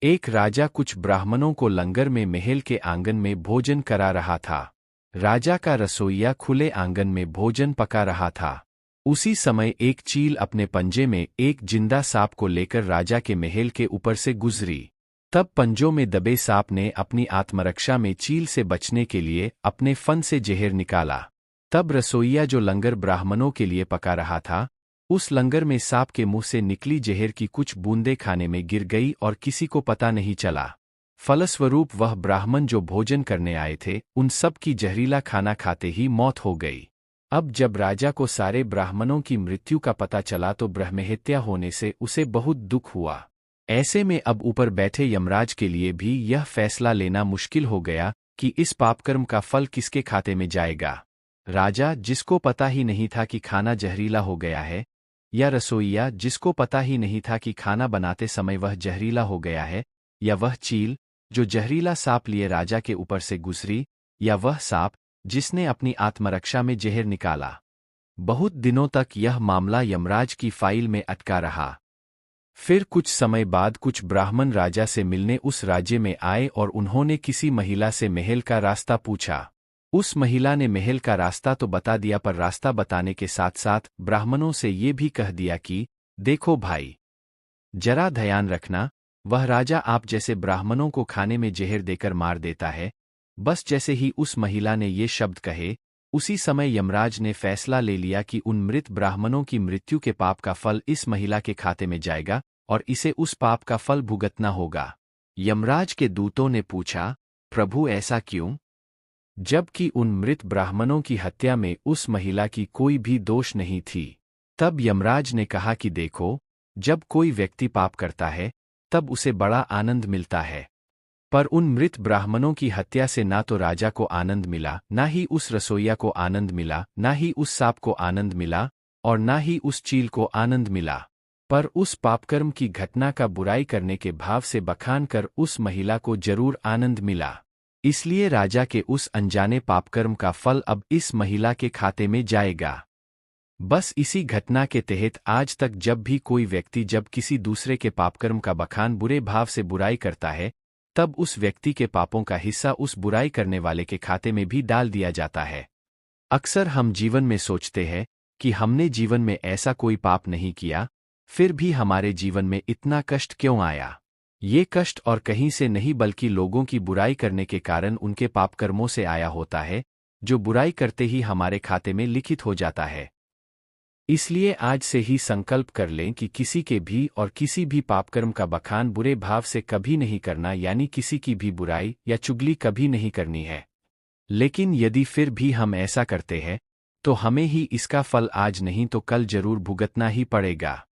एक राजा कुछ ब्राह्मणों को लंगर में महल के आंगन में भोजन करा रहा था। राजा का रसोइया खुले आंगन में भोजन पका रहा था। उसी समय एक चील अपने पंजे में एक जिंदा सांप को लेकर राजा के महल के ऊपर से गुजरी। तब पंजों में दबे सांप ने अपनी आत्मरक्षा में चील से बचने के लिए अपने फन से जहर निकाला। तब रसोइया जो लंगर ब्राह्मणों के लिए पका रहा था, उस लंगर में सांप के मुंह से निकली जहर की कुछ बूंदें खाने में गिर गई और किसी को पता नहीं चला। फलस्वरूप वह ब्राह्मण जो भोजन करने आए थे, उन सब की जहरीला खाना खाते ही मौत हो गई। अब जब राजा को सारे ब्राह्मणों की मृत्यु का पता चला तो ब्रह्महत्या होने से उसे बहुत दुख हुआ। ऐसे में अब ऊपर बैठे यमराज के लिए भी यह फैसला लेना मुश्किल हो गया कि इस पापकर्म का फल किसके खाते में जाएगा। राजा जिसको पता ही नहीं था कि खाना जहरीला हो गया है, या रसोइया जिसको पता ही नहीं था कि खाना बनाते समय वह जहरीला हो गया है, या वह चील जो जहरीला सांप लिए राजा के ऊपर से गुजरी, या वह सांप जिसने अपनी आत्मरक्षा में जहर निकाला। बहुत दिनों तक यह मामला यमराज की फाइल में अटका रहा। फिर कुछ समय बाद कुछ ब्राह्मण राजा से मिलने उस राज्य में आए और उन्होंने किसी महिला से महल का रास्ता पूछा। उस महिला ने महल का रास्ता तो बता दिया, पर रास्ता बताने के साथ साथ ब्राह्मणों से ये भी कह दिया कि देखो भाई, जरा ध्यान रखना, वह राजा आप जैसे ब्राह्मणों को खाने में जहर देकर मार देता है। बस जैसे ही उस महिला ने ये शब्द कहे, उसी समय यमराज ने फैसला ले लिया कि उन मृत ब्राह्मणों की मृत्यु के पाप का फल इस महिला के खाते में जाएगा और इसे उस पाप का फल भुगतना होगा। यमराज के दूतों ने पूछा, प्रभु ऐसा क्यों? जबकि उन मृत ब्राह्मणों की हत्या में उस महिला की कोई भी दोष नहीं थी। तब यमराज ने कहा कि देखो, जब कोई व्यक्ति पाप करता है तब उसे बड़ा आनंद मिलता है, पर उन मृत ब्राह्मणों की हत्या से ना तो राजा को आनंद मिला, ना ही उस रसोइया को आनंद मिला, ना ही उस सांप को आनंद मिला, और ना ही उस चील को आनंद मिला। पर उस पापकर्म की घटना का बुराई करने के भाव से बखान कर उस महिला को जरूर आनंद मिला। इसलिए राजा के उस अनजाने पापकर्म का फल अब इस महिला के खाते में जाएगा। बस इसी घटना के तहत आज तक जब भी कोई व्यक्ति जब किसी दूसरे के पापकर्म का बखान बुरे भाव से बुराई करता है, तब उस व्यक्ति के पापों का हिस्सा उस बुराई करने वाले के खाते में भी डाल दिया जाता है। अक्सर हम जीवन में सोचते हैं कि हमने जीवन में ऐसा कोई पाप नहीं किया, फिर भी हमारे जीवन में इतना कष्ट क्यों आया। ये कष्ट और कहीं से नहीं बल्कि लोगों की बुराई करने के कारण उनके पापकर्मों से आया होता है, जो बुराई करते ही हमारे खाते में लिखित हो जाता है। इसलिए आज से ही संकल्प कर लें कि किसी के भी और किसी भी पापकर्म का बखान बुरे भाव से कभी नहीं करना, यानी किसी की भी बुराई या चुगली कभी नहीं करनी है। लेकिन यदि फिर भी हम ऐसा करते हैं तो हमें ही इसका फल आज नहीं तो कल जरूर भुगतना ही पड़ेगा।